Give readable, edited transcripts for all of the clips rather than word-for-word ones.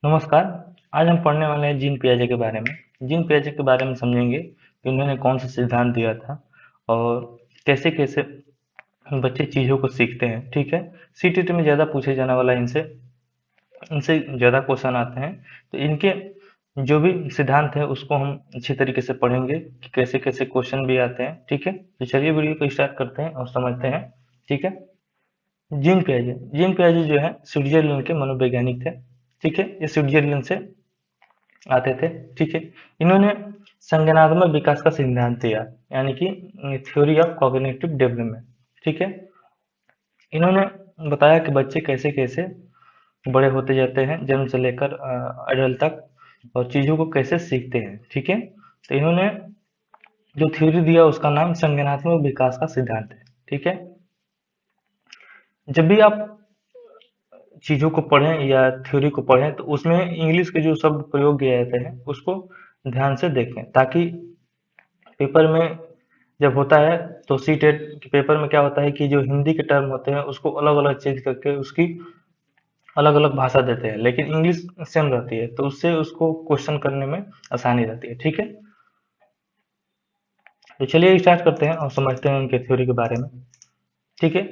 नमस्कार। आज हम पढ़ने वाले हैं जीन पियाजे के बारे में। जीन पियाजे के बारे में समझेंगे कि उन्होंने कौन सा सिद्धांत दिया था और कैसे कैसे बच्चे चीज़ों को सीखते हैं। ठीक है, सीटीटी में ज़्यादा पूछे जाने वाला इनसे इनसे ज़्यादा क्वेश्चन आते हैं। तो इनके जो भी सिद्धांत है उसको हम अच्छी तरीके से पढ़ेंगे कि कैसे कैसे क्वेश्चन भी आते हैं। ठीक है, तो चलिए वीडियो को स्टार्ट करते हैं और समझते हैं। ठीक है, जीन पियाजे जो है स्विट्जरलैंड के मनोवैज्ञानिक थे। ठीक है, ये स्विट्जरलैंड से आते थे। ठीक है, इन्होंने संज्ञानात्मक विकास का सिद्धांत दिया, यानी कि थ्योरी ऑफ कॉग्निटिव डेवलपमेंट। ठीक है, इन्होंने बताया कि बच्चे कैसे कैसे बड़े होते जाते हैं जन्म से लेकर अडल्ट तक, और चीजों को कैसे सीखते हैं। ठीक है, तो इन्होंने जो थ्योरी दिया उसका नाम संज्ञानात्मक विकास का सिद्धांत है। ठीक है, जब भी आप चीजों को पढ़ें या थ्योरी को पढ़ें तो उसमें इंग्लिश के जो शब्द प्रयोग किए जाते हैं उसको ध्यान से देखें, ताकि पेपर में जब होता है तो सी टेट के पेपर में क्या होता है कि जो हिंदी के टर्म होते हैं उसको अलग अलग चेंज करके उसकी अलग अलग भाषा देते हैं, लेकिन इंग्लिश सेम रहती है, तो उससे उसको क्वेश्चन करने में आसानी रहती है। ठीक है, तो चलिए स्टार्ट करते हैं और समझते हैं उनके थ्योरी के बारे में। ठीक है,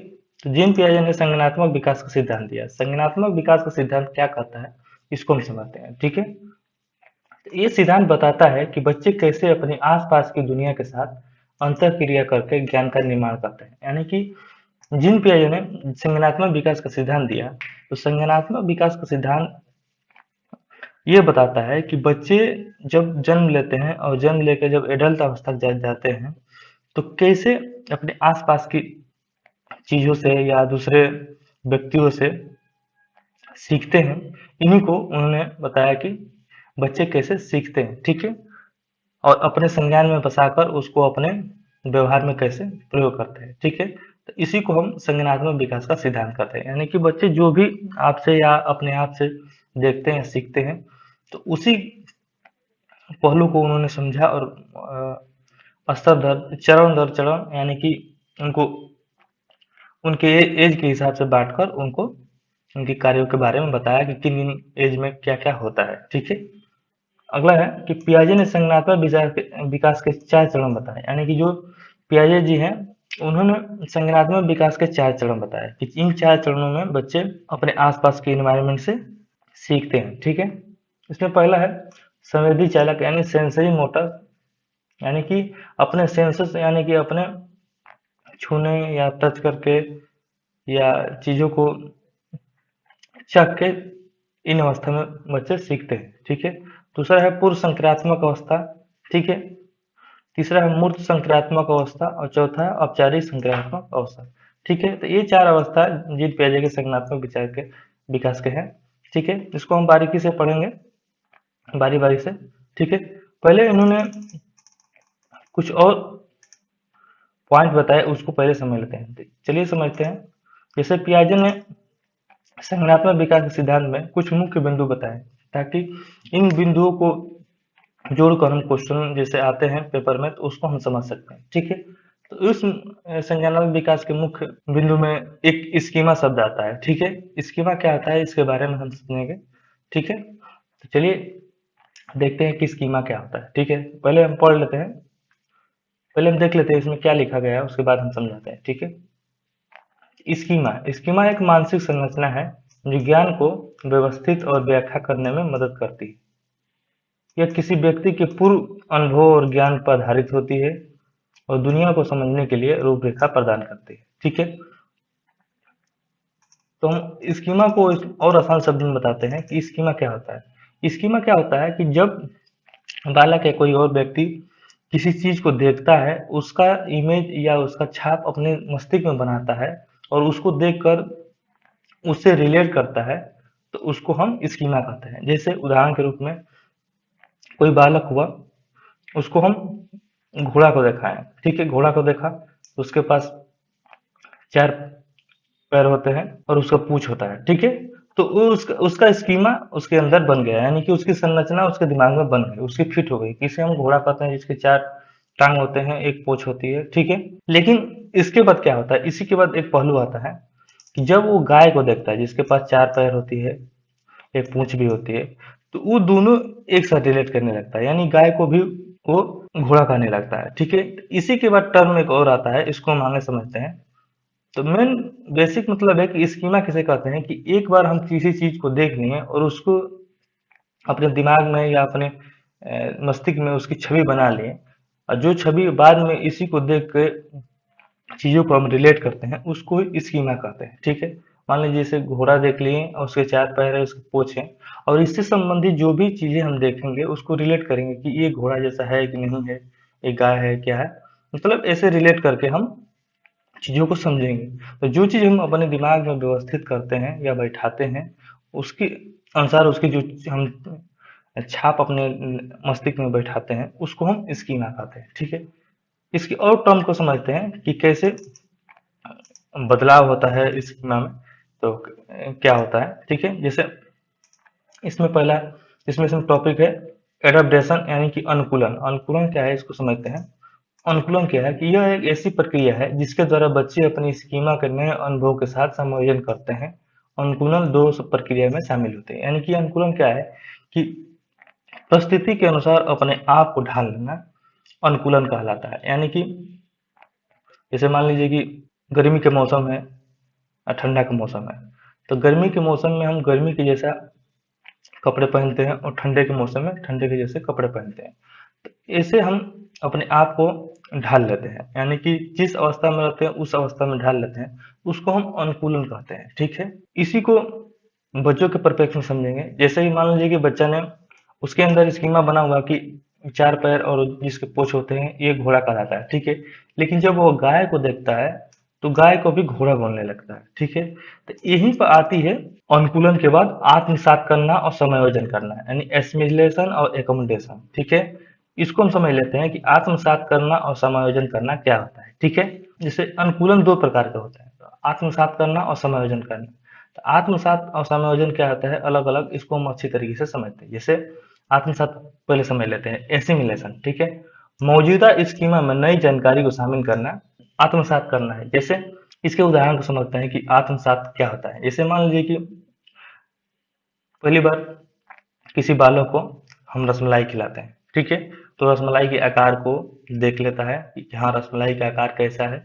तो जीन पियाजे ने संज्ञानात्मक विकास का सिद्धांत दिया। संज्ञानात्मक विकास का सिद्धांत क्या कहता है, इसको हम समझते हैं। ठीक है, तो ये सिद्धांत बताता है कि बच्चे कैसे अपने आसपास की दुनिया के साथ अंतर क्रिया करके ज्ञान का निर्माण करते हैं। यानी कि जिन पियाजे ने संज्ञानात्मक विकास का सिद्धांत दिया, तो संज्ञानात्मक विकास का सिद्धांत ये बताता है कि बच्चे जब जन्म लेते हैं और जन्म लेकर जब एडल्ट अवस्था तक जाते हैं, तो कैसे अपने आसपास की चीजों से या दूसरे व्यक्तियों से सीखते हैं। इन्हीं को उन्होंने बताया कि बच्चे कैसे सीखते हैं। ठीक है, और अपने संज्ञान में बसाकर उसको अपने व्यवहार में कैसे प्रयोग करते हैं। ठीक है, तो इसी को हम संज्ञानात्मक विकास का सिद्धांत कहते हैं। यानी कि बच्चे जो भी आपसे या अपने आप से देखते हैं सीखते हैं, तो उसी पहलू को उन्होंने समझा और स्तर दर चरण दर चरण, यानी कि उनको उनके एज के हिसाब से बांटकर उनको उनके कार्यों के बारे में बताया कि किन किन एज में क्या क्या होता है। ठीक है, अगला है कि पियाजे ने संज्ञानात्मक विकास के 4 चरण बताए। यानी कि जो पियाजे जी हैं उन्होंने संज्ञानात्मक विकास के 4 चरण बताए कि इन 4 चरणों में बच्चे अपने आसपास के एनवायरनमेंट से सीखते हैं। ठीक है, इसमें पहला है संवेदी चालक, यानी सेंसरी मोटर, यानी कि अपने सेंसेस, यानी कि अपने छूने या टच करके या चीजों को चख के इन अवस्था में बच्चे सीखते हैं। ठीक है, दूसरा है पूर्व संक्रियात्मक अवस्था। ठीक है, तीसरा है मूर्त संक्रियात्मक अवस्था और चौथा है औपचारिक संक्रियात्मक अवस्था। ठीक है, तो ये 4 अवस्था जीन पियाजे के संज्ञानात्मक विचार के विकास के हैं। ठीक है, इसको हम बारीकी से पढ़ेंगे, बारी बारी से। ठीक है, पहले इन्होंने कुछ और पॉइंट बताए, उसको पहले समझ लेते हैं। चलिए समझते हैं। जैसे पियाजे ने संज्ञानात्मक विकास के सिद्धांत में कुछ मुख्य बिंदु बताए, ताकि इन बिंदुओं को जोड़कर हम क्वेश्चन जैसे आते हैं पेपर में तो उसको हम समझ सकते हैं। ठीक है, तो इस संज्ञानात्मक विकास के मुख्य बिंदु में एक स्कीमा शब्द आता है। ठीक है, स्कीमा क्या आता है इसके बारे में हम समझेंगे। ठीक है, तो चलिए देखते हैं कि स्कीमा क्या होता है। ठीक है, पहले हम पढ़ लेते हैं, पहले हम देख लेते हैं इसमें क्या लिखा गया है, उसके बाद हम समझाते हैं। ठीक है, स्कीमा स्कीमा एक मानसिक संरचना है जो ज्ञान को व्यवस्थित और व्याख्या करने में मदद करती है। यह किसी व्यक्ति के पूर्व अनुभव और ज्ञान पर आधारित होती है और दुनिया को समझने के लिए रूपरेखा प्रदान करती है। ठीक है, तो हम स्कीमा को और आसान शब्द में बताते हैं कि स्कीमा क्या होता है। स्कीमा क्या होता है कि जब बालक या कोई और व्यक्ति किसी चीज को देखता है, उसका इमेज या उसका छाप अपने मस्तिष्क में बनाता है और उसको देखकर उससे रिलेट करता है, तो उसको हम स्कीमा कहते हैं। जैसे उदाहरण के रूप में कोई बालक हुआ, उसको हम घोड़ा को दिखाएं। ठीक है, घोड़ा को देखा, उसके पास 4 पैर होते हैं और उसका पूंछ होता है। ठीक है, तो उसका उसका स्कीमा उसके अंदर बन गया, यानी कि उसकी संरचना उसके दिमाग में बन गई, उसकी फिट हो गई। किसे हम घोड़ा कहते हैं जिसके 4 टांग होते हैं, एक पूंछ होती है। ठीक है, लेकिन इसके बाद क्या होता है, इसी के बाद एक पहलू आता है कि जब वो गाय को देखता है जिसके पास 4 पैर होती है, एक पूंछ भी होती है, तो वो दोनों एक साथ रिलेट करने लगता है, यानी गाय को भी वो घोड़ा कहने लगता है। ठीक है, इसी के बाद टर्म एक और आता है, इसको हम आगे समझते हैं। तो मेन बेसिक मतलब है कि स्कीमा किसे कहते हैं कि एक बार हम किसी चीज को देख लिए और उसको अपने दिमाग में या अपने मस्तिष्क में उसकी छवि बना लिए, और जो छवि बाद में इसी को देख के चीजों को हम रिलेट करते हैं, उसको ही स्कीमा कहते हैं। ठीक है, मान लीजिए जैसे घोड़ा देख लिए और उसके चार पैर है, उसके पूंछ है, और इससे संबंधित जो भी चीजें हम देखेंगे उसको रिलेट करेंगे कि ये घोड़ा जैसा है कि नहीं है, ये गाय है क्या है, मतलब ऐसे रिलेट करके हम चीजों को समझेंगे। तो जो चीज हम अपने दिमाग में व्यवस्थित करते हैं या बैठाते हैं, उसके अनुसार उसकी जो हम छाप अपने मस्तिष्क में बैठाते हैं, उसको हम स्कीमा कहते हैं। ठीक है, इसकी और टर्म को समझते हैं कि कैसे बदलाव होता है इस स्कीमा में, तो क्या होता है। ठीक है, जैसे इसमें पहला इसमें टॉपिक है एडाप्टेशन, यानी कि अनुकूलन। अनुकूलन क्या है इसको समझते हैं। अनुकूलन क्या है कि यह एक ऐसी प्रक्रिया है जिसके द्वारा बच्चे अपनी स्कीमा के नए अनुभव के साथ समायोजन करते हैं। अनुकूलन दो प्रक्रिया में शामिल होते हैं, यानी कि अनुकूलन क्या है कि परिस्थिति के अनुसार अपने आप को ढाल लेना अनुकूलन कहलाता है। यानी कि जैसे मान लीजिए कि गर्मी के मौसम है और ठंडा का मौसम है, तो गर्मी के मौसम में हम गर्मी के जैसा कपड़े पहनते हैं और ठंडे के मौसम में ठंडे के जैसे कपड़े पहनते हैं। तो ऐसे हम अपने आप को ढाल लेते हैं, यानी कि जिस अवस्था में रहते हैं उस अवस्था में ढाल लेते हैं, उसको हम अनुकूलन कहते हैं। ठीक है, इसी को बच्चों के परिप्रेक्ष्य में समझेंगे। जैसे ही मान लीजिए कि बच्चा ने उसके अंदर स्कीमा बना हुआ कि चार पैर और जिसके पूंछ होते हैं ये घोड़ा कहलाता है। ठीक है, लेकिन जब वो गाय को देखता है तो गाय को भी घोड़ा बोलने लगता है। ठीक है, तो यहीं पर आती है अनुकूलन के बाद आत्मसात करना और समायोजन करना, यानी एसिमिलेशन और एकोमोडेशन। ठीक है, इसको हम समझ लेते हैं कि आत्मसात करना और समायोजन करना क्या होता है। ठीक है, जैसे अनुकूलन दो प्रकार का होता है, तो आत्मसात करना और समायोजन करना। तो आत्मसात और समायोजन क्या होता है, अलग अलग, इसको हम अच्छी तरीके से समझते हैं। जैसे आत्मसात पहले समझ लेते हैं, एसिमिलेशन। ठीक है, मौजूदा स्कीमा में नई जानकारी को शामिल करना आत्मसात करना है। जैसे इसके उदाहरण को समझते हैं कि आत्मसात क्या होता है। जैसे मान लीजिए कि पहली बार किसी बालक को हम रसमलाई खिलाते हैं। ठीक है, तो रसमलाई के आकार को देख लेता है कि हाँ रसमलाई का आकार कैसा है।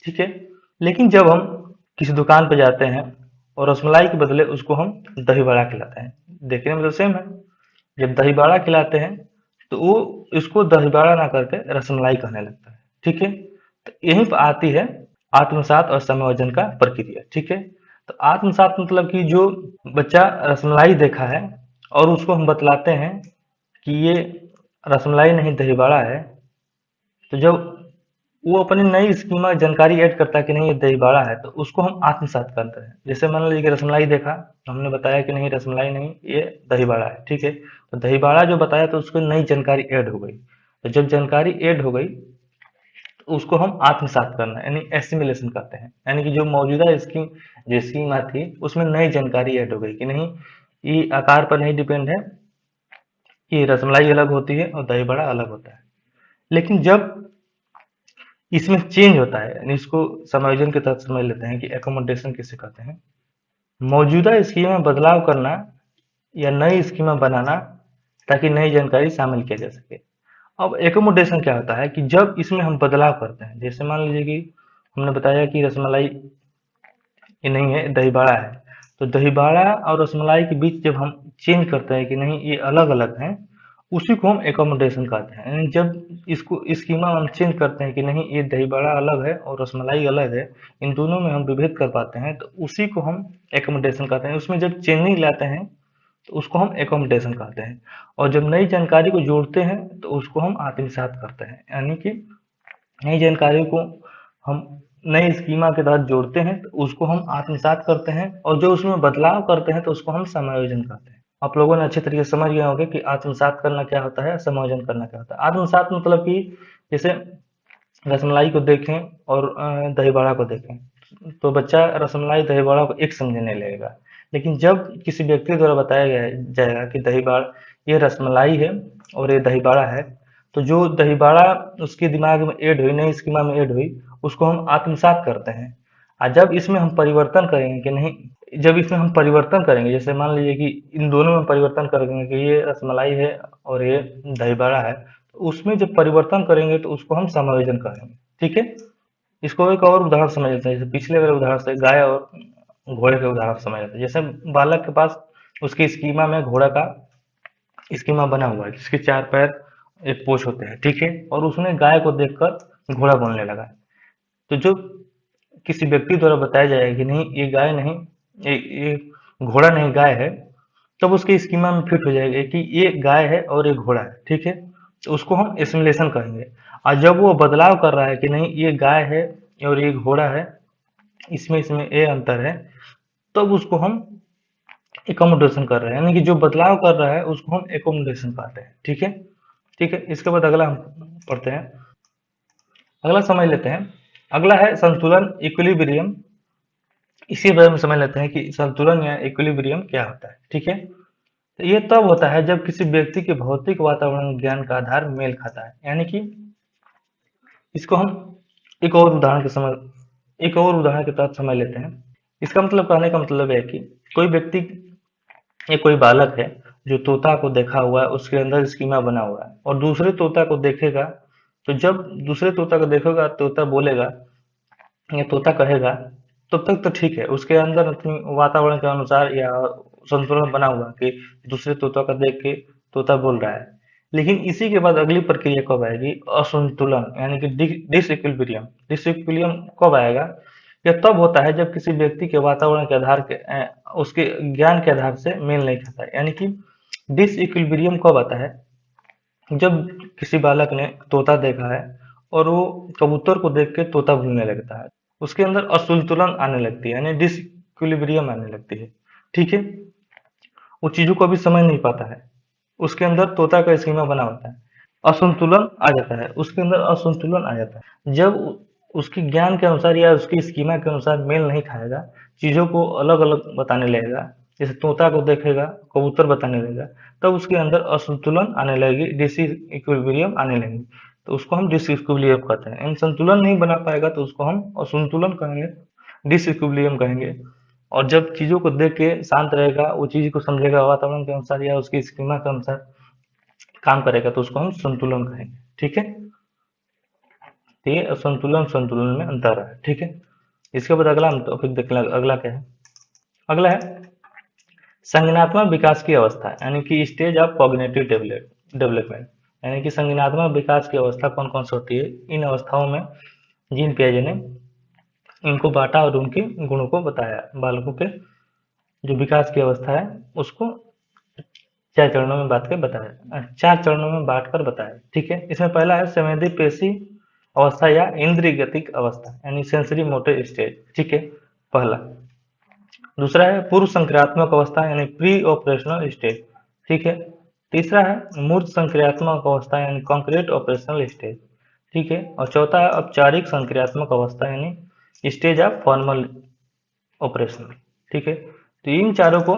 ठीक है, लेकिन जब हम किसी दुकान पर जाते हैं और रसमलाई के बदले उसको हम दही बड़ा खिलाते हैं, देखने में तो सेम है। जब दही बड़ा खिलाते हैं तो वो इसको दही बड़ा ना करके रसमलाई कहने लगता है। ठीक है, तो यहीं पर आती है आत्मसात और समायोजन का प्रक्रिया। ठीक है, तो आत्मसात मतलब कि जो बच्चा रसमलाई देखा है और उसको हम बतलाते हैं कि ये रसमलाई नहीं दही बड़ा है, तो जब वो अपनी नई स्कीमा जानकारी ऐड करता है कि नहीं ये दही बड़ा है, तो उसको हम आत्मसात करते हैं। जैसे मान लीजिए कि रसमलाई देखा तो हमने बताया कि नहीं रसमलाई नहीं ये दही बड़ा है। ठीक है, तो दही बड़ा जो बताया तो उसको नई जानकारी ऐड हो गई, तो जब जानकारी ऐड हो गई तो उसको हम आत्मसात करना यानी एसिमिलेशन कहते हैं। यानी कि जो मौजूदा स्कीम जो स्कीमा थी उसमें नई जानकारी ऐड हो गई कि नहीं ये आकार पर नहीं डिपेंड है, ये रसमलाई अलग होती है और दही बड़ा अलग होता है। लेकिन जब इसमें चेंज होता है, यानी इसको समायोजन के तहत समझ लेते हैं कि एकोमोडेशन किसे कहते हैं, मौजूदा स्कीम में बदलाव करना या नई स्कीमा बनाना ताकि नई जानकारी शामिल किया जा सके। अब एकोमोडेशन क्या होता है कि जब इसमें हम बदलाव करते हैं, जैसे मान लीजिए कि हमने बताया कि रसमलाई ये नहीं है दही बड़ा है, तो दही बड़ा और रसमलाई के बीच जब हम चेंज करते हैं कि नहीं ये अलग अलग हैं, उसी को हम एकोमोडेशन कहते हैं। यानी जब इसको स्कीमा हम चेंज करते हैं कि नहीं ये दही बड़ा अलग है और रसमलाई अलग है, इन दोनों में हम विभेद कर पाते हैं, तो उसी को हम एकोमोडेशन कहते हैं। उसमें जब चेंजिंग लाते हैं तो उसको हम एकोमोडेशन कहते हैं, और जब नई जानकारी को जोड़ते हैं तो उसको हम आत्मसात करते हैं। यानी कि नई जानकारी को हम नई स्कीमा के तहत जोड़ते हैं तो उसको हम आत्मसात करते हैं, और जो उसमें बदलाव करते हैं तो उसको हम समायोजन करते हैं। आप लोगों ने अच्छे तरीके से समझ गए होंगे कि आत्मसात करना क्या होता है, समायोजन करना क्या होता है। आत्मसात मतलब कि जैसे रसमलाई को देखें और दही बड़ा को देखें, तो बच्चा रसमलाई दही बड़ा को एक समझने लगेगा। लेकिन जब किसी व्यक्ति द्वारा बताया गया जाएगा कि दही बड़ा ये रसमलाई है और ये दही बड़ा है, तो जो दही बड़ा उसके दिमाग में ऐड हुई, नई स्कीमा में ऐड हुई, उसको हम आत्मसात करते हैं। और जब इसमें हम परिवर्तन करेंगे कि नहीं जब इसमें हम परिवर्तन करेंगे, जैसे मान लीजिए कि इन दोनों में परिवर्तन करेंगे कि ये रसमलाई है और ये दही बड़ा है, तो उसमें जब परिवर्तन करेंगे तो उसको हम समायोजन करेंगे। ठीक है, इसको एक और उदाहरण समझ लेते हैं, जैसे पिछले वाले उदाहरण से गाय और घोड़े के उदाहरण समझ लेते हैं। जैसे बालक के पास उसकी स्कीमा में घोड़ा का स्कीमा बना हुआ है, जिसके 4 पैर, एक पूंछ होते हैं। ठीक है, और उसने गाय को देखकर घोड़ा बोलने लगा। तो जो किसी व्यक्ति द्वारा बताया जाएगा कि नहीं ये गाय नहीं, ये घोड़ा नहीं गाय है, तब उसके स्कीमा में फिट हो जाएगा कि ये गाय है और ये घोड़ा है। ठीक है, तो उसको हम एसिमिलेशन कहेंगे। और जब वो बदलाव कर रहा है कि नहीं ये गाय है और ये घोड़ा है, इसमें इसमें ये अंतर है, तब उसको हम एकोमोडेशन कर रहे हैं, यानी कि जो बदलाव कर रहा है उसको हम एकोमोडेशन कहते हैं। ठीक है, ठीक है, इसके बाद अगला हम पढ़ते हैं, अगला समझ लेते हैं। अगला है संतुलन, इक्विलिब्रियम। इसी बारे में समझ लेते हैं कि संतुलन या इक्विलिब्रियम क्या होता है। ठीक है, तो ये तब होता है जब किसी व्यक्ति के भौतिक वातावरण ज्ञान का आधार मेल खाता है। यानी कि इसको हम एक और उदाहरण के समझ एक और उदाहरण के तहत समझ लेते हैं। इसका मतलब, कहने का मतलब है कि कोई व्यक्ति या कोई बालक है जो तोता को देखा हुआ है, उसके अंदर स्कीमा बना हुआ है, और दूसरे तोता को देखेगा, तो जब दूसरे तोता को देखेगा, तोता बोलेगा या तोता कहेगा, तब तक तो ठीक है, उसके अंदर अपनी वातावरण के अनुसार या संतुलन बना हुआ कि दूसरे तोता का देख के तोता बोल रहा है। लेकिन इसी के बाद अगली प्रक्रिया कब आएगी? असंतुलन, यानी कि डिसइक्विलिब्रियम। डिसइक्विलिब्रियम कब आएगा? यह तब होता है जब किसी व्यक्ति के वातावरण के आधार के उसके ज्ञान के आधार से मेल नहीं खाता है। यानी कि डिसइक्विलिब्रियम कब आता है? जब किसी बालक ने तोता देखा है और वो कबूतर को देख के तोता भूलने लगता है, उसके अंदर असंतुलन आने लगती है, यानी डिसइक्विलिब्रियम आने लगती है। ठीक है, वो चीजों को अभी समझ नहीं पाता है, उसके अंदर तोता का स्कीमा बना होता है, असंतुलन आ जाता है, उसके अंदर असंतुलन आ जाता है जब उसकी ज्ञान के अनुसार या उसकी स्कीमा के अनुसार मेल नहीं खाएगा, चीजों को अलग अलग बताने लगेगा, जैसे तोता को देखेगा कबूतर बताने लगेगा, तब उसके अंदर असंतुलन आने लगेगी, डिसइक्विलिब्रियम आने लगेगी। तो उसको हम डिसइक्विलिब्रियम कहते हैं। इन संतुलन नहीं बना पाएगा तो उसको हम असंतुलन कहेंगे, डिसइक्विलिब्रियम कहेंगे। और जब चीजों को देख के शांत रहेगा, वो चीज को समझेगा वातावरण के अनुसार या उसकी स्कीमा के अनुसार काम करेगा, तो उसको हम संतुलन कहेंगे। ठीक है, तो ये संतुलन संतुलन में अंतर है। ठीक है, इसके बाद अगला हम टॉपिक देख लें। अगला क्या है? अगला है संज्ञानात्मक विकास की अवस्था, यानी कि स्टेज ऑफ कॉग्निटिव डेवलपमेंट। यानी कि संज्ञानात्मक विकास की अवस्था कौन कौन सी होती है? इन अवस्थाओं में जीन पियाजे ने इनको बांटा और उनके गुणों को बताया। बालकों के जो विकास की अवस्था है उसको 4 चरणों में बांट के बताया, 4 चरणों में बांट कर बताया। ठीक है, इसमें पहला है संवेदी पेशी अवस्था या इंद्रिय गतिक अवस्था, यानी सेंसरी मोटर स्टेज। ठीक है, पहला। दूसरा है पूर्व संक्रियात्मक अवस्था, यानी प्री ऑपरेशनल स्टेज। ठीक है, तीसरा है मूर्त संक्रियात्मक अवस्था, यानी कॉन्क्रीट ऑपरेशनल स्टेज। ठीक है, और चौथा है औपचारिक संक्रियात्मक अवस्था, यानी स्टेज ऑफ फॉर्मल ऑपरेशनल। ठीक है, तो इन चारों को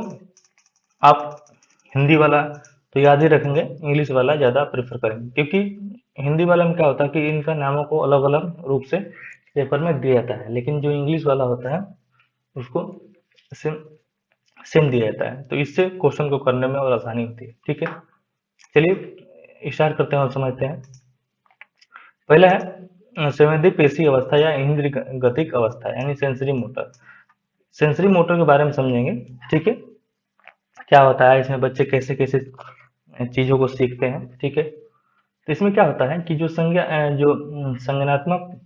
आप हिंदी वाला तो याद ही रखेंगे, इंग्लिश वाला ज़्यादा प्रेफर करेंगे, क्योंकि हिंदी वाला में क्या होता है कि इनका नामों को अलग अलग रूप से पेपर में दिया जाता है, लेकिन जो इंग्लिश वाला होता है उसको सेम सेम दिया जाता है, तो इससे क्वेश्चन को करने में और आसानी होती है। ठीक है, चलिए स्टार्ट करते हैं और समझते हैं। पहला है संवेदी पेशी अवस्था या इंद्रिय गतिक अवस्था, यानी सेंसरी मोटर। सेंसरी मोटर के बारे में समझेंगे। ठीक है, क्या होता है इसमें, बच्चे कैसे कैसे चीजों को सीखते हैं। ठीक है, तो इसमें क्या होता है कि जो संज्ञानात्मक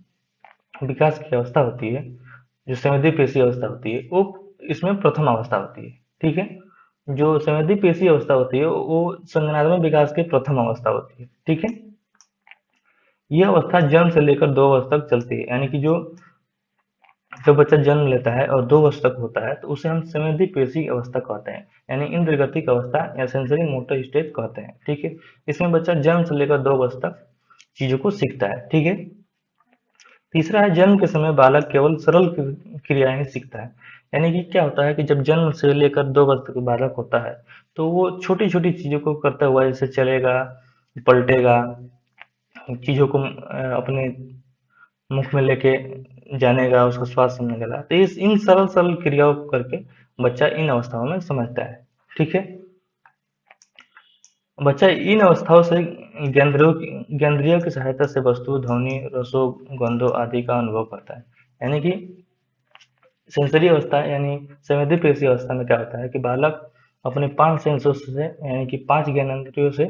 विकास की अवस्था होती है, जो संवेदी पेशी अवस्था होती है, वो इसमें प्रथम अवस्था होती है। ठीक है, जो संवेदी पेशी अवस्था होती है वो संज्ञानात्मक विकास की प्रथम अवस्था होती है। ठीक है, यह अवस्था जन्म से लेकर 2 वर्ष तक चलती है, यानी कि जो जब बच्चा जन्म लेता है और 2 वर्ष तक होता है तो उसे हम संवेदी पेशी अवस्था कहते हैं, यानी इंद्रगतिक अवस्था या सेंसरी मोटर स्टेज कहते हैं। ठीक है, इसमें बच्चा जन्म से लेकर 2 वर्ष तक चीजों को सीखता है। ठीक है, तीसरा है जन्म के समय बालक केवल सरल क्रियाएं ही सीखता है। यानी कि क्या होता है कि जब जन्म से लेकर 2 वर्ष तक बालक होता है तो वो छोटी छोटी चीजों को करता हुआ, जैसे चलेगा, पलटेगा, चीजों को अपने मुख में लेके जानेगा, उसका स्वाद समझेगा, तो इस इन सरल सरल क्रियाओं को करके बच्चा इन अवस्थाओं में समझता है। ठीक है, बच्चा इन अवस्थाओं से ज्ञानेंद्रियों की सहायता से वस्तु, ध्वनि, रसों, गंधों आदि का अनुभव करता है। यानी कि सेंसरी अवस्था यानी संवेदी पेशी अवस्था में क्या होता है कि बालक अपने 5 सेंसों से यानी कि 5 ज्ञानेंद्रियों से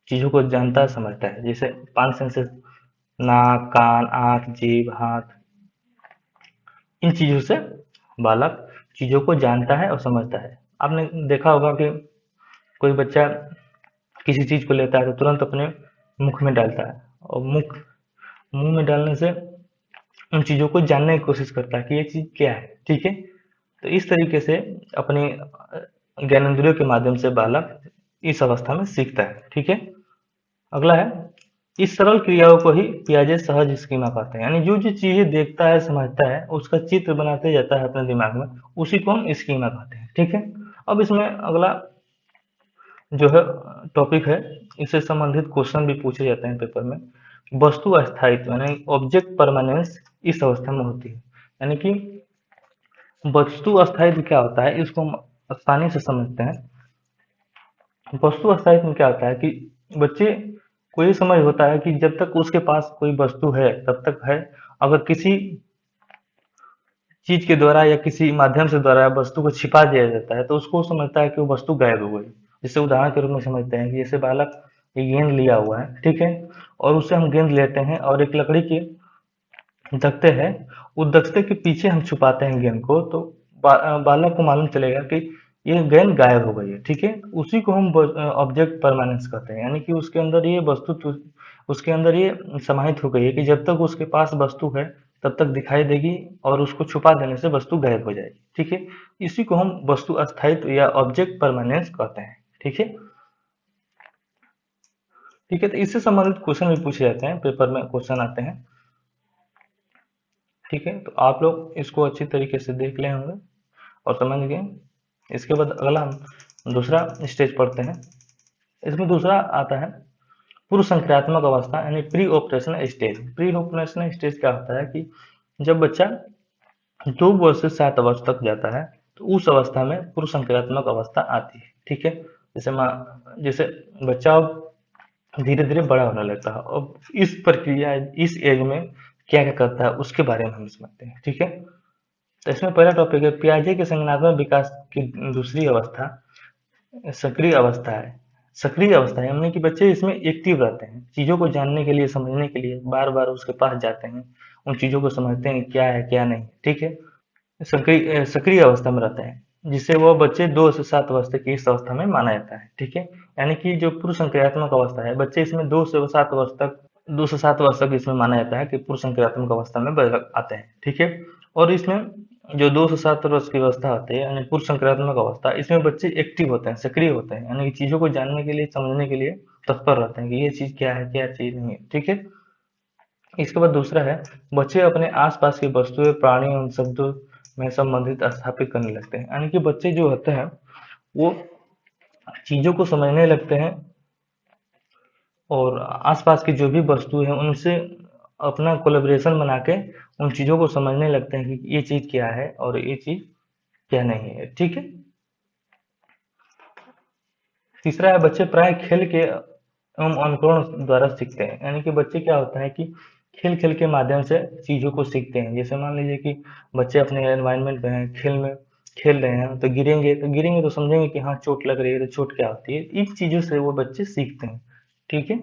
चीजों को जानता है, समझता है। जैसे 5 सेंसेस, नाक, कान, आंख, जीभ, हाथ, इन चीजों से बालक चीजों को जानता है और समझता है। आपने देखा होगा कि कोई बच्चा किसी चीज को लेता है तो तुरंत अपने मुख में डालता है, और मुंह में डालने से उन चीजों को जानने की कोशिश करता है कि ये चीज क्या है। ठीक है, तो इस तरीके से अपने ज्ञानेंद्रियों के माध्यम से बालक इस अवस्था में सीखता है। ठीक है, अगला है, इस सरल क्रियाओं को ही पियाजे सहज स्कीमा कहते हैं। यानी जो जो चीजें देखता है, समझता है, उसका चित्र बनाते जाता है अपने दिमाग में, उसी को हम स्कीमा कहते हैं। ठीक है, अब इसमें अगला जो है टॉपिक है, इससे संबंधित क्वेश्चन भी पूछे जाते हैं पेपर में। वस्तु अस्थायित्व यानी ऑब्जेक्ट परमानेंस इस अवस्था में होती है। यानी कि वस्तु अस्थायित्व क्या होता है, इसको हम आसानी से समझते हैं। वस्तु अस्थायित्व में क्या होता है कि बच्चे को ये समझ होता है कि जब तक उसके पास कोई वस्तु है तब तक है, अगर किसी चीज के द्वारा या किसी माध्यम से द्वारा वस्तु को छिपा दिया जाता है तो उसको समझता है कि वो वस्तु गायब हो गई। जैसे उदाहरण के रूप में समझते हैं कि जैसे बालक एक गेंद लिया हुआ है, ठीक है, और उससे हम गेंद लेते हैं और एक लकड़ी के दख्ते है, उस दख्ते के पीछे हम छुपाते हैं गेंद को, तो बालक को मालूम चलेगा कि ये गेंद गायब हो गई है। ठीक है, उसी को हम ऑब्जेक्ट परमानेंस कहते हैं। यानी कि उसके अंदर ये वस्तु उसके अंदर ये समाहित हो गई है कि जब तक उसके पास वस्तु है तब तक दिखाई देगी, और उसको छुपा देने से वस्तु गायब हो जाएगी। ठीक है, इसी को हम वस्तु अस्थायित्व या ऑब्जेक्ट परमानेंस कहते हैं। ठीक है, ठीक है, तो इससे संबंधित क्वेश्चन भी पूछे जाते हैं, पेपर में क्वेश्चन आते हैं। ठीक है, तो आप लोग इसको अच्छी तरीके से देख ले होंगे और समझ गए। इसके बाद अगला हम दूसरा स्टेज पढ़ते हैं। इसमें दूसरा आता है पूर्व संक्रियात्मक अवस्था यानी pre operation stage. Pre operation stage क्या होता है कि जब बच्चा 2 वर्ष से 7 वर्ष तक जाता है तो उस अवस्था में पूर्व संक्रियात्मक अवस्था आती है। ठीक है, जैसे बच्चा धीरे धीरे बड़ा होने लगता है, और इस प्रक्रिया इस एज में क्या क्या करता है उसके बारे में हम समझते हैं। ठीक है, तो इसमें पहला टॉपिक है पियाजे के संज्ञानात्मक विकास की दूसरी अवस्था सक्रिय अवस्था है। सक्रिय अवस्था है यानी कि बच्चे इसमें एक्टिव रहते हैं, चीजों को जानने के लिए, समझने के लिए बार बार उसके पास जाते हैं, उन चीजों को समझते हैं क्या है क्या नहीं। ठीक है, सक्रिय सक्रिय अवस्था में रहते हैं, जिससे वो बच्चे 2 से 7 वर्ष तक की इस अवस्था में माना जाता है। ठीक है, यानी कि जो पूर्व संक्रियात्मक अवस्था है, बच्चे इसमें 2 से 7 वर्ष तक इसमें माना जाता है कि पूर्व संक्रियात्मक अवस्था में आते हैं। ठीक है, और इसमें जो 2 से 7 वर्ष की अवस्था होती है यानी पूर्व संक्रियात्मक अवस्था, इसमें बच्चे एक्टिव होते हैं, सक्रिय होते हैं, यानी कि चीजों को जानने के लिए, समझने के लिए तत्पर रहते हैं कि ये चीज क्या है क्या चीज नहीं है। ठीक है, इसके बाद दूसरा है बच्चे अपने आसपास की वस्तुएं, प्राणी एवं शब्दों में संबंधित स्थापित करने लगते हैं। यानी कि बच्चे जो होते हैं वो चीजों को समझने लगते हैं, और आसपास की जो भी वस्तु है उनसे अपना कोलेब्रेशन बना के उन चीजों को समझने लगते हैं कि ये चीज क्या है और ये चीज क्या नहीं है। ठीक है, तीसरा है बच्चे प्राय खेल के एवं अनुकरण द्वारा सीखते हैं। यानी कि बच्चे क्या होता है कि खेल खेल के माध्यम से चीजों को सीखते हैं। जैसे मान लीजिए कि बच्चे अपने एनवायरनमेंट में हैं, खेल रहे हैं, तो गिरेंगे तो समझेंगे कि हाँ चोट लग रही है, तो चोट क्या होती है, इन चीजों से वो बच्चे सीखते हैं। ठीक है,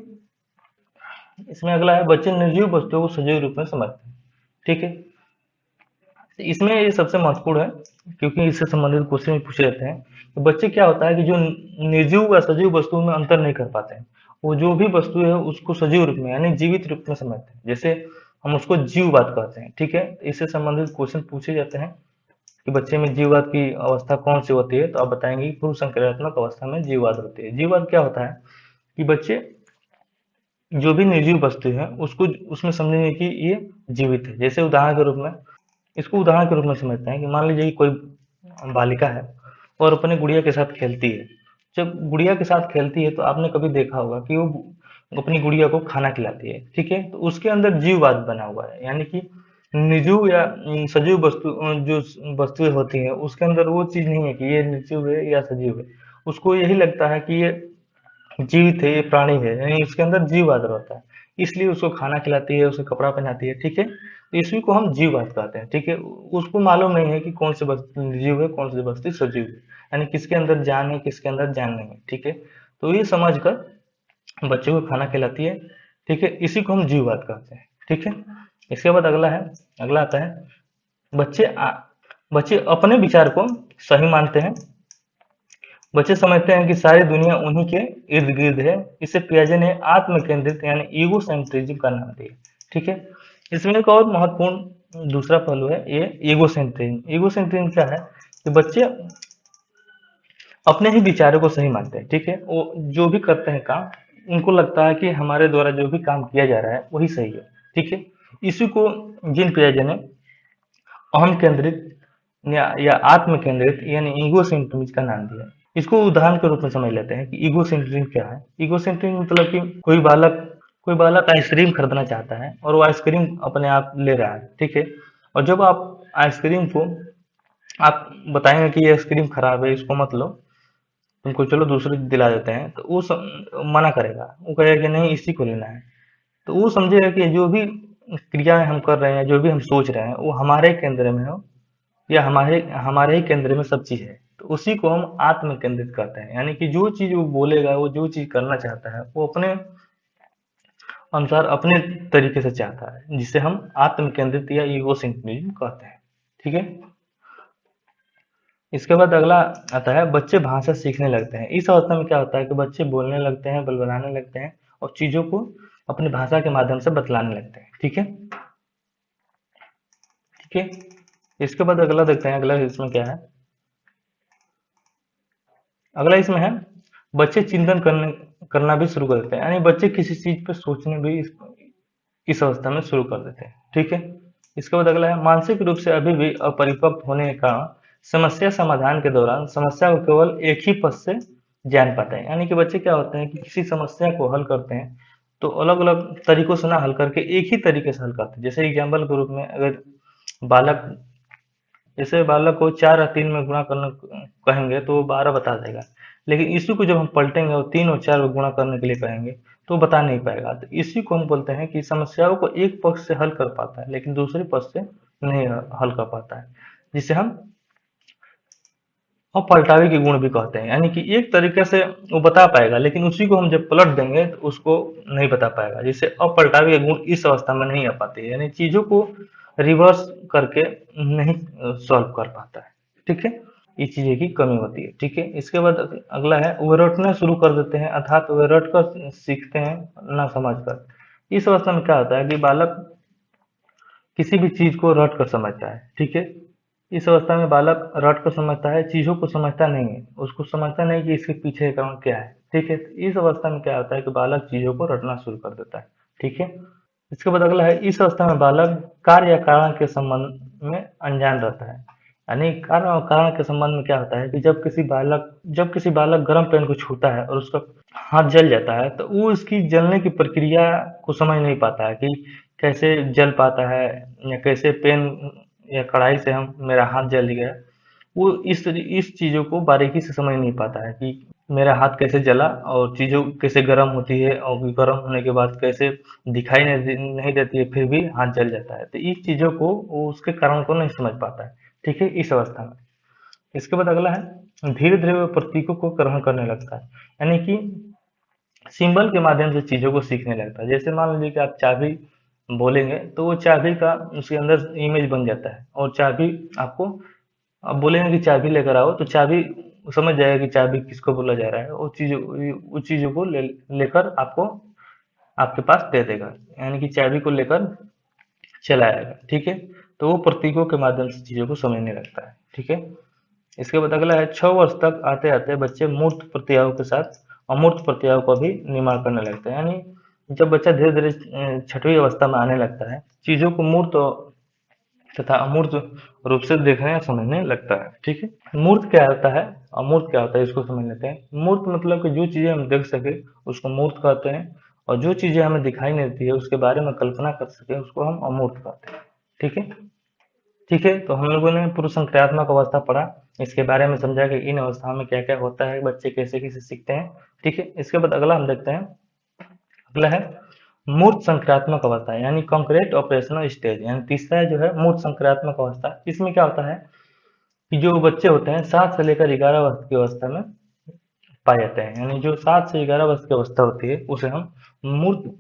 इसमें अगला है बच्चे निर्जीव वस्तुओं को सजीव रूप में समझते हैं। ठीक है, तो इसमें ये सबसे महत्वपूर्ण है, क्योंकि इससे संबंधित क्वेश्चन भी पूछे जाते हैं कि बच्चे क्या होता है कि जो निर्जीव व सजीव वस्तुओं में अंतर नहीं कर पाते हैं, वो जो भी वस्तु है उसको सजीव रूप में यानी जीवित रूप में समझते हैं। जैसे हम उसको जीववाद कहते हैं। ठीक है, इससे संबंधित क्वेश्चन पूछे जाते हैं कि बच्चे में जीववाद की अवस्था कौन सी होती है, तो आप बताएंगे पूर्व संक्रियात्मक अवस्था में जीववाद होती है। जीववाद क्या होता है कि बच्चे जो भी निर्जीव वस्तु है उसको उसमें समझेंगे कि ये जीवित है। जैसे उदाहरण के रूप में, इसको उदाहरण के रूप में समझते हैं कि मान लीजिए कि कोई बालिका है और अपने गुड़िया के साथ खेलती है। जब गुड़िया के साथ खेलती है तो आपने कभी देखा होगा कि वो अपनी गुड़िया को खाना खिलाती है। ठीक है, तो उसके अंदर जीववाद बना हुआ है, यानी कि निर्जीव या सजीव वस्तु जो वस्तुएं होती हैं उसके अंदर वो चीज नहीं है कि ये निर्जीव है या सजीव है। उसको यही लगता है कि ये जीवित है, ये प्राणी है, यानी इसके अंदर जीववाद रहता है, इसलिए उसको खाना खिलाती है, उसे कपड़ा पहनाती है, ठीक है। तो इसी को हम जीववाद कहते हैं, ठीक है। उसको मालूम नहीं है कि कौन सी वस्तु निर्जीव है, कौन सी वस्तु सजीव है, यानी किसके अंदर जान है, किसके अंदर जान नहीं है, ठीक है। तो ये समझ कर बच्चे को खाना खिलाती है, ठीक है, इसी को हम जीववाद कहते हैं, ठीक है। इसके बाद अगला आता है बच्चे बच्चे अपने विचार को सही मानते हैं। बच्चे समझते हैं कि सारी दुनिया उन्हीं के इर्द गिर्द है। इसे पियाजे ने आत्म केंद्रित यानी ईगो सेंट्रिज्म का नाम दिया, ठीक है। इसमें एक और महत्वपूर्ण दूसरा पहलू है ये ईगो सेंट्रिज्म। ईगो सेंट्रिज्म क्या है कि बच्चे अपने ही विचारों को सही मानते हैं, ठीक है। वो जो भी करते हैं काम, उनको लगता है कि हमारे द्वारा जो भी काम किया जा रहा है वही सही है, ठीक है। इसी को जीन पियाजे ने अहम केंद्रित या आत्म केंद्रित यानी ईगो सेंट्रिज्म का नाम दिया। इसको उदाहरण के रूप में समझ लेते हैं कि ईगो सेंट्रिज्म क्या है। ईगो सेंट्रिज्म मतलब कि कोई बालक आइसक्रीम खरीदना चाहता है और वो आइसक्रीम अपने आप ले रहा है, ठीक है। और जब आप आइसक्रीम को आप बताएंगे कि ये आइसक्रीम खराब है, इसको मत लो, तुमको चलो दूसरी दिला देते हैं, तो वो मना करेगा, वो कहेगा कि नहीं इसी को लेना है। तो वो समझेगा कि जो भी क्रियाएं हम कर रहे हैं, जो भी हम सोच रहे हैं, वो हमारे केंद्र में हो या हमारे हमारे ही केंद्र में सब चीज है। तो उसी को हम आत्म केंद्रित कहते हैं, यानी कि जो चीज वो बोलेगा, वो जो चीज करना चाहता है, वो अपने अनुसार अपने तरीके से चाहता है, जिसे हम आत्म केंद्रित या ईगो सेंट्रिज्म कहते हैं, ठीक है। इसके बाद अगला आता है बच्चे भाषा सीखने लगते हैं। इस अवस्था में क्या होता है कि बच्चे बोलने लगते हैं, बलबलाने लगते हैं और चीजों को अपनी भाषा के माध्यम से बतलाने लगते हैं, ठीक है, ठीक है। इसके बाद अगला देखते हैं, अगला इसमें क्या है। अगला इसमें है बच्चे चिंतन करना भी शुरू कर देते हैं, यानी बच्चे किसी चीज पे सोचने भी इस अवस्था में शुरू कर देते हैं, ठीक है। इसके बाद अगला है मानसिक रूप से अभी भी अपरिपक्व होने के कारण समस्या समाधान के दौरान समस्या को केवल एक ही पथ से जान पाते हैं। यानी कि बच्चे क्या होते हैं कि किसी समस्या को हल करते हैं तो अलग अलग तरीकों से ना हल करके एक ही तरीके से हल करते हैं। जैसे एग्जाम्पल के रूप में अगर बालक जैसे बालक को 4 और 3 में गुणा करना कहेंगे तो वो 12 बता देगा, लेकिन इसी को जब हम पलटेंगे और 3 और 4 को गुणा करने के लिए कहेंगे तो वो बता नहीं पाएगा। तो इसी को हम बोलते हैं कि समस्याओं को एक पक्ष से हल कर पाता है लेकिन दूसरे पक्ष से नहीं हल कर पाता है, जिसे हम अपलटावे के गुण भी कहते हैं। यानी कि एक तरीके से वो बता पाएगा लेकिन उसी को हम जब पलट देंगे तो उसको नहीं बता पाएगा, जिससे अपलटावे के गुण इस अवस्था में नहीं आ पाते हैं, यानी चीजों को रिवर्स करके नहीं सॉल्व कर पाता है, ठीक है। ये चीजें की कमी होती है, ठीक है। इसके बाद अगला है वे रटना शुरू कर देते हैं, अर्थात वे रट कर सीखते हैं ना समझ कर। इस अवस्था में क्या होता है कि बालक किसी भी चीज को रट कर समझता है, ठीक है। इस अवस्था में बालक रट कर समझता है, चीजों को समझता नहीं है, उसको समझता नहीं कि इसके पीछे का कारण क्या है, ठीक है। तो इस अवस्था में क्या होता है कि बालक चीजों को रटना शुरू कर देता है, ठीक है। इसके बाद अगला है इस अवस्था में बालक कार्य या कारण के संबंध में अनजान रहता है। यानी कारण और कारण के संबंध में क्या होता है कि जब किसी बालक गर्म पेन को छूता है और उसका हाथ जल जाता है तो वो इसकी जलने की प्रक्रिया को समझ नहीं पाता है कि कैसे जल पाता है या कैसे पेन या कढ़ाई से हम मेरा हाथ जल गया। वो इस चीजों को बारीकी से समझ नहीं पाता है कि मेरा हाथ कैसे जला और चीजों कैसे गर्म होती है और गर्म होने के बाद कैसे दिखाई नहीं देती है फिर भी हाथ जल जाता है। तो इस चीजों को वो उसके कारण को नहीं समझ पाता है, ठीक है, इस अवस्था में। इसके बाद अगला है धीरे धीरे वो प्रतीकों को ग्रहण करने लगता है, यानी कि सिंबल के माध्यम से चीजों को सीखने लगता है। जैसे मान लीजिए कि आप चाबी बोलेंगे तो वो चाबी का उसके अंदर इमेज बन जाता है और चाबी आपको आप बोलेंगे कि चाबी लेकर आओ तो चाबी समझ जाएगा कि चाबी किसको बोला जा रहा है, वो चीजों को लेकर आपको आपके पास दे देगा, यानी कि चाबी को लेकर चला आएगा, ठीक है। तो वो प्रतीकों के माध्यम से चीजों को समझने लगता है, ठीक है। इसके बाद अगला है 6 वर्ष तक आते आते बच्चे मूर्त प्रक्रियाओं के साथ अमूर्त प्रक्रियाओं का भी निर्माण करने लगते हैं। यानी जब बच्चा धीरे धीरे छठवीं अवस्था में आने लगता है चीजों को मूर्त तथा अमूर्त रूप से देखने या समझने लगता है, ठीक है। मूर्त क्या होता है, अमूर्त क्या होता है, इसको समझ लेते हैं। मूर्त मतलब कि जो चीजें हम देख सके उसको मूर्त कहते हैं और जो चीजें हमें दिखाई नहीं देती है उसके बारे में कल्पना कर सके उसको हम अमूर्त कहते हैं, ठीक है। ठीक है, तो हम लोगों ने पूर्व संक्रियात्मक अवस्था पढ़ा, इसके बारे में समझा कि इन अवस्थाओं में क्या क्या होता है, बच्चे कैसे कैसे सीखते हैं। ठीक है, इसके बाद अगला हम देखते हैं। अगला है मूर्त संक्रियात्मक अवस्था यानी कॉन्क्रीट ऑपरेशनल स्टेज, यानी तीसरा जो है मूर्त संक्रियात्मक अवस्था। इसमें क्या होता है कि जो बच्चे होते हैं 7 से लेकर 11 वर्ष की अवस्था में पाए जाते हैं, यानी जो 7 से 11 वर्ष की अवस्था होती है उसे हम मूर्त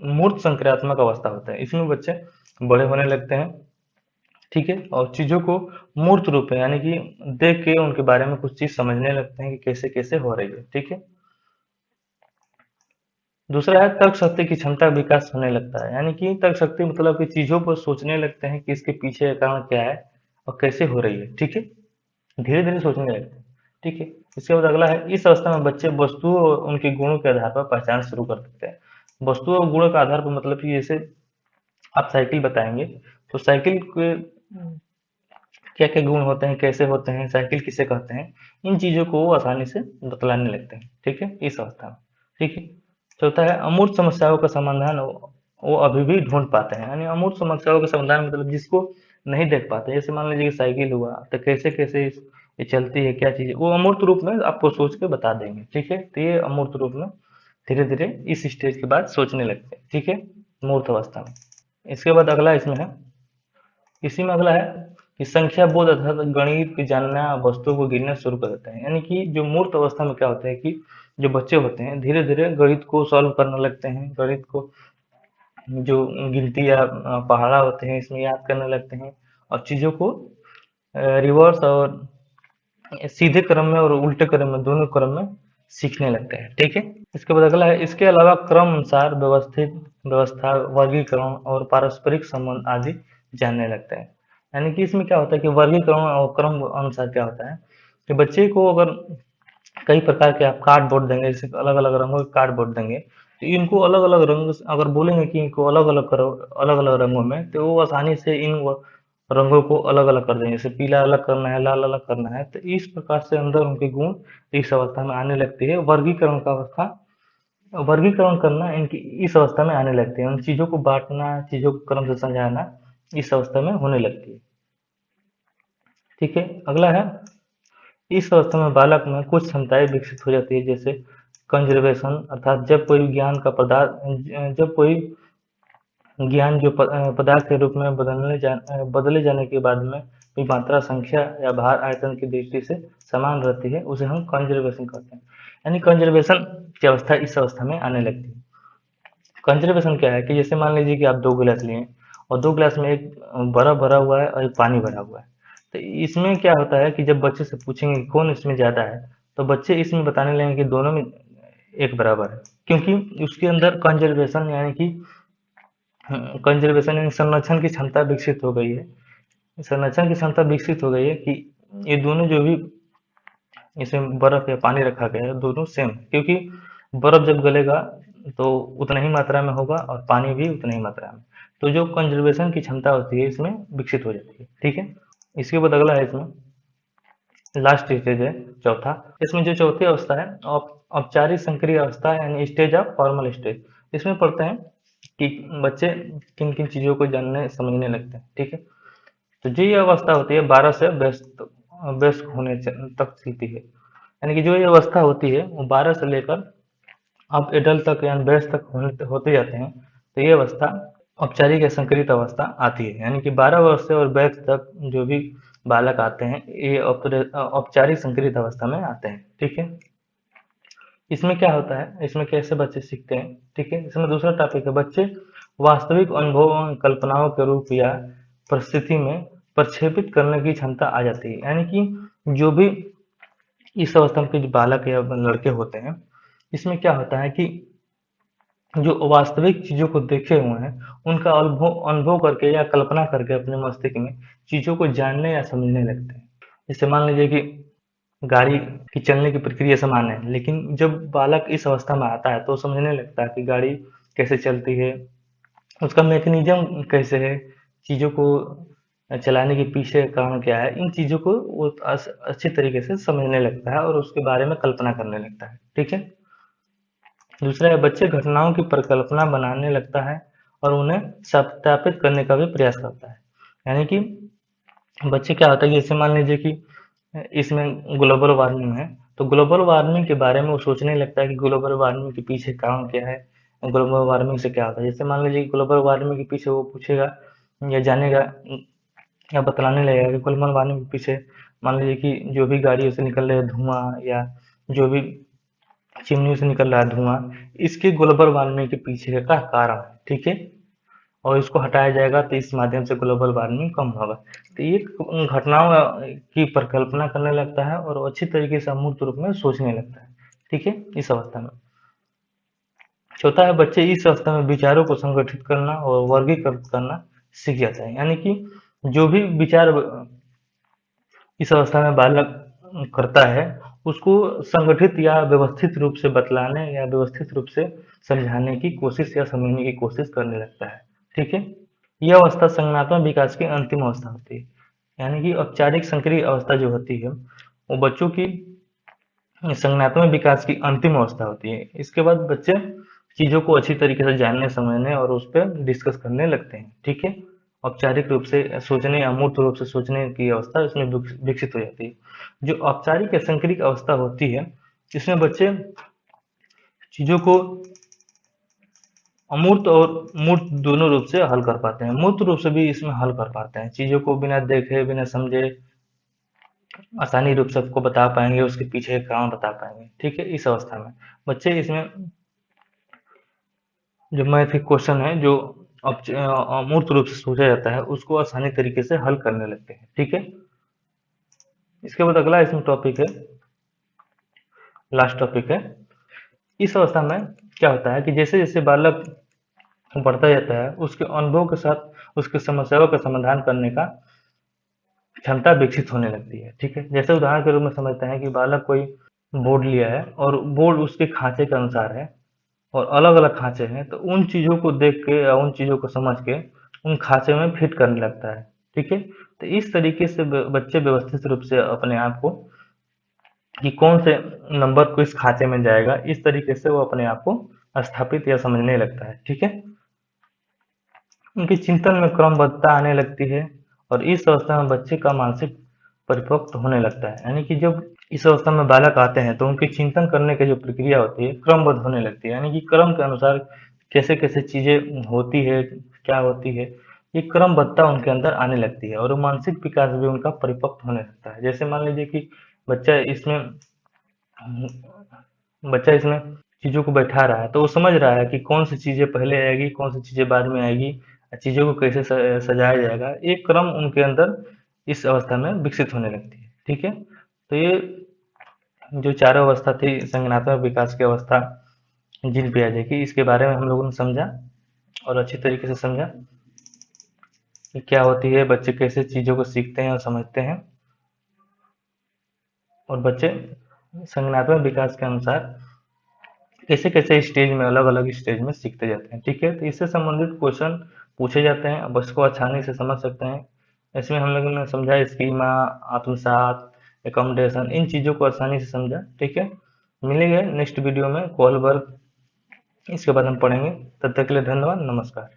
मूर्त संक्रियात्मक अवस्था होता है। इसमें बच्चे बड़े होने लगते हैं, ठीक है, और चीजों को मूर्त रूप में यानी कि देख के उनके बारे में कुछ चीज समझने लगते हैं कि कैसे कैसे हो रही है। ठीक है। दूसरा है तर्क शक्ति की क्षमता का विकास होने लगता है, यानी कि तर्क शक्ति मतलब कि चीजों को सोचने लगते हैं कि इसके पीछे का कारण क्या है और कैसे हो रही है। ठीक है, धीरे धीरे सोचने लगते हैं। ठीक है, इसके बाद अगला है इस अवस्था में बच्चे वस्तुओं और उनके गुणों के आधार पर पहचान शुरू कर देते हैं। वस्तुओं और गुणों के आधार पर मतलब कि जैसे आप साइकिल बताएंगे तो साइकिल के क्या क्या गुण होते हैं, कैसे होते हैं, साइकिल किसे कहते हैं, इन चीजों को वो आसानी से बतलाने लगते हैं। ठीक है, इस अवस्था में। ठीक है। चौथा है अमूर्त समस्याओं का समाधान वो अभी भी ढूंढ पाते हैं, यानी अमूर्त समस्याओं का समाधान मतलब जिसको नहीं देख पाते। जैसे मान लीजिए कि साइकिल हुआ तो कैसे कैसे ये चलती है, क्या चीज है, वो अमूर्त रूप में आपको सोच के बता देंगे। ठीक है, तो ये अमूर्त रूप में धीरे धीरे इस स्टेज के बाद सोचने लगते हैं। ठीक है, मूर्त अवस्था में। इसके बाद अगला इसमें है, इसी में अगला है कि संख्या बोध अर्थात गणित की जानना, वस्तुओं को गिनना शुरू कर देते हैं। यानी कि जो मूर्त अवस्था में क्या होता है कि जो बच्चे होते हैं धीरे धीरे गणित को सॉल्व करने लगते हैं, गणित को जो गिनती या पहाड़ा होते हैं इसमें याद करने लगते हैं, और चीजों को रिवर्स और सीधे क्रम में और उल्टे क्रम में, दोनों क्रम में सीखने लगते हैं। ठीक है। इसके बाद अगला है इसके अलावा क्रम अनुसार व्यवस्थित व्यवस्था, वर्गीकरण और पारस्परिक संबंध आदि जानने लगते हैं। यानी कि इसमें क्या होता है कि वर्गीकरण और क्रम अनुसार क्या होता है कि बच्चे को अगर कई प्रकार के आप कार्डबोर्ड देंगे, जैसे अलग अलग रंगों के कार्डबोर्ड देंगे, तो इनको अलग अलग रंग अगर बोलेंगे कि इनको अलग अलग करो, अलग अलग रंगों में, तो वो आसानी से इन रंगों को अलग अलग कर देंगे। जैसे पीला अलग करना है, लाल अलग करना है, तो इस प्रकार से अंदर उनके गुण इस अवस्था में आने लगती है। वर्गीकरण का अवस्था, वर्गीकरण करना इनकी इस अवस्था में आने लगते हैं। उन चीजों को बांटना, चीजों को क्रम से समझाना इस अवस्था में होने लगती है। ठीक है। अगला है इस अवस्था में बालक में कुछ क्षमताएं विकसित हो जाती है, जैसे कंजर्वेशन अर्थात जब कोई ज्ञान का पदार्थ, जब कोई ज्ञान जो पदार्थ के रूप में बदले जाने के बाद में कोई मात्रा, संख्या या भार आयतन की दृष्टि से समान रहती है, उसे हम कंजर्वेशन कहते हैं। यानी कंजर्वेशन की अवस्था इस अवस्था में आने लगती है। कंजर्वेशन क्या है कि जैसे मान लीजिए कि आप 2 गिलास लिए और 2 गिलास में एक बर्फ भरा हुआ है और एक पानी भरा हुआ है, तो इसमें क्या होता है कि जब बच्चे से पूछेंगे कि कौन इसमें ज्यादा है, तो बच्चे इसमें बताने लगेंगे कि दोनों में एक बराबर है, क्योंकि उसके अंदर कंजर्वेशन यानी कि कंजर्वेशन यानी संरक्षण की क्षमता विकसित हो गई है। संरक्षण की क्षमता विकसित हो गई है कि ये दोनों जो भी इसमें बर्फ या पानी रखा गया है दोनों सेम है, क्योंकि बर्फ जब गलेगा तो उतना ही मात्रा में होगा और पानी भी उतना ही मात्रा में, तो जो कंजर्वेशन की क्षमता होती है इसमें विकसित हो जाती है। ठीक है। इसके बाद अगला है इसमें लास्ट स्टेज है चौथा। इसमें जो चौथी अवस्था है औपचारिक संक्रिय अवस्था यानी स्टेज ऑफ फॉर्मल स्टेज। इसमें पढ़ते हैं कि बच्चे किन किन चीजों को जानने समझने लगते हैं। ठीक है, तो जो ये अवस्था होती है 12 से व्यस्त व्यस्क होने तक चलती है। यानी कि जो ये अवस्था होती है वो 12 से लेकर आप एडल्ट तक यानी वयस्क तक होते जाते हैं, तो ये अवस्था औपचारिक या संकरित अवस्था आती है। यानी कि 12 वर्ष से और वयस्क तक जो भी बालक आते हैं ये औपचारिक संकरित अवस्था में आते हैं। ठीक है। इसमें क्या होता है, इसमें कैसे बच्चे सीखते हैं। ठीक है, इसमें दूसरा टॉपिक है बच्चे वास्तविक अनुभव, कल्पनाओं के रूप या परिस्थिति में प्रक्षेपित करने की क्षमता आ जाती है। यानी कि जो भी इस अवस्था के जो बालक या लड़के होते हैं, इसमें क्या होता है कि जो वास्तविक चीजों को देखे हुए हैं उनका अनुभव अनुभव करके या कल्पना करके अपने मस्तिष्क में चीजों को जानने या समझने लगते हैं। जैसे मान लीजिए कि गाड़ी की चलने की प्रक्रिया समान है, लेकिन जब बालक इस अवस्था में आता है तो समझने लगता है कि गाड़ी कैसे चलती है, उसका मैकेनिज्म कैसे है, चीजों को चलाने के पीछे का कारण क्या है, इन चीजों को वो अच्छे तरीके से समझने लगता है और उसके बारे में कल्पना करने लगता है। ठीक है। दूसरा है बच्चे घटनाओं की परिकल्पना बनाने लगता है और उन्हें सत्यापित करने का भी प्रयास करता है। यानी कि बच्चे क्या होता है कि जैसे मान लीजिए कि इसमें ग्लोबल वार्मिंग है, तो ग्लोबल वार्मिंग के बारे में वो सोचने लगता है कि ग्लोबल वार्मिंग के पीछे कारण क्या है, ग्लोबल वार्मिंग से क्या होता है। जैसे मान लीजिए कि ग्लोबल वार्मिंग के पीछे वो पूछेगा या जानेगा या बतलाने लगेगा कि ग्लोबल वार्मिंग के पीछे मान लीजिए कि जो भी गाड़ियों से निकल रहे धुआं या जो भी चिमनी से निकल रहा है धुआं, इसके ग्लोबल वार्मिंग के पीछे का कारण है, ठीक है। और इसको हटाया जाएगा तो इस माध्यम से ग्लोबल वार्मिंग कम होगा। तो ये घटनाओं की परिकल्पना करने लगता है और वो अच्छी तरीके से अमूर्त रूप में सोचने लगता है, ठीक है, इस अवस्था में। चौथा है, बच्चे इस अवस्था में विचारों को संगठित करना और वर्गीकृत करना सीख जाते हैं। यानी कि जो भी विचार इस अवस्था में बालक करता है, उसको संगठित या व्यवस्थित रूप से बतलाने या व्यवस्थित रूप से समझाने की कोशिश या समझने की कोशिश करने लगता है, ठीक है। यह अवस्था संज्ञानात्मक विकास की अंतिम अवस्था होती है। यानी कि औपचारिक संक्रिय अवस्था जो होती है, वो बच्चों की संज्ञानात्मक विकास की अंतिम अवस्था होती है। इसके बाद बच्चे चीजों को अच्छी तरीके से जानने, समझने और उस पर डिस्कस करने लगते हैं, ठीक है। औपचारिक रूप से सोचने, अमूर्त रूप से सोचने की अवस्था इसमें विकसित हो जाती है। जो औपचारिक या संक्रिय अवस्था होती है, इसमें बच्चे चीजों को अमूर्त और मूर्त दोनों रूप से हल कर पाते हैं। मूर्त रूप से भी इसमें हल कर पाते हैं, चीजों को बिना देखे बिना समझे आसानी रूप से आपको बता पाएंगे, उसके पीछे का कारण बता पाएंगे, ठीक है। इस अवस्था में बच्चे इसमें जो मैथ क्वेश्चन है जो अमूर्त रूप से सोचा जाता है, उसको आसानी तरीके से हल करने लगते हैं, ठीक है। इसके बाद अगला इसमें टॉपिक है, लास्ट टॉपिक है। इस अवस्था में क्या होता है कि जैसे जैसे बालक बढ़ता जाता है, उसके अनुभव के साथ उसकी समस्याओं का समाधान करने का क्षमता विकसित होने लगती है, ठीक है। जैसे उदाहरण के रूप में समझते हैं कि बालक कोई बोर्ड लिया है और बोर्ड उसके खांचे के अनुसार है और अलग अलग खांचे हैं, तो उन चीजों को देख के या उन चीजों को समझ के उन खांचे में फिट करने लगता है, ठीक है। तो इस तरीके से बच्चे व्यवस्थित रूप से अपने आप को कि कौन से नंबर को इस खांचे में जाएगा, इस तरीके से वो अपने आप को स्थापित या समझने लगता है, ठीक है। उनके चिंतन में क्रमबद्धता आने लगती है और इस अवस्था में बच्चे का मानसिक परिपक्व होने लगता है। यानी कि जब इस अवस्था में बालक आते हैं तो उनकी चिंतन करने की जो प्रक्रिया होती है क्रमबद्ध होने लगती है। यानी कि क्रम के अनुसार कैसे कैसे चीजें होती है, क्या होती है, ये क्रमबद्धता उनके अंदर आने लगती है और वो मानसिक विकास भी उनका परिपक्व होने लगता है। जैसे मान लीजिए कि बच्चा इसमें बच्चा इसमें चीजों को बैठा रहा है, तो वो समझ रहा है कि कौन सी चीजें पहले आएगी, कौन सी चीजें बाद में आएगी, चीजों को कैसे सजाया जाएगा, एक क्रम उनके अंदर इस अवस्था में विकसित होने लगती है, ठीक है। तो ये जो चारों अवस्था थी संज्ञानात्मक विकास की अवस्था जीन पियाजे की, इसके बारे में हम लोगों ने समझा और अच्छी तरीके से समझा कि क्या होती है, बच्चे कैसे चीजों को सीखते हैं और समझते हैं, और बच्चे संज्ञानात्मक विकास के अनुसार कैसे कैसे स्टेज में, अलग अलग स्टेज में सीखते जाते हैं, ठीक है। तो इससे संबंधित क्वेश्चन पूछे जाते हैं, अब उसको आसानी से समझ सकते हैं। इसमें हम लोगों ने समझा स्कीमा, आत्मसात, एकोमोडेशन, इन चीजों को आसानी से समझा, ठीक है। मिलेंगे नेक्स्ट वीडियो में कॉल वर्क, इसके बाद हम पढ़ेंगे। तब तक के लिए धन्यवाद, नमस्कार।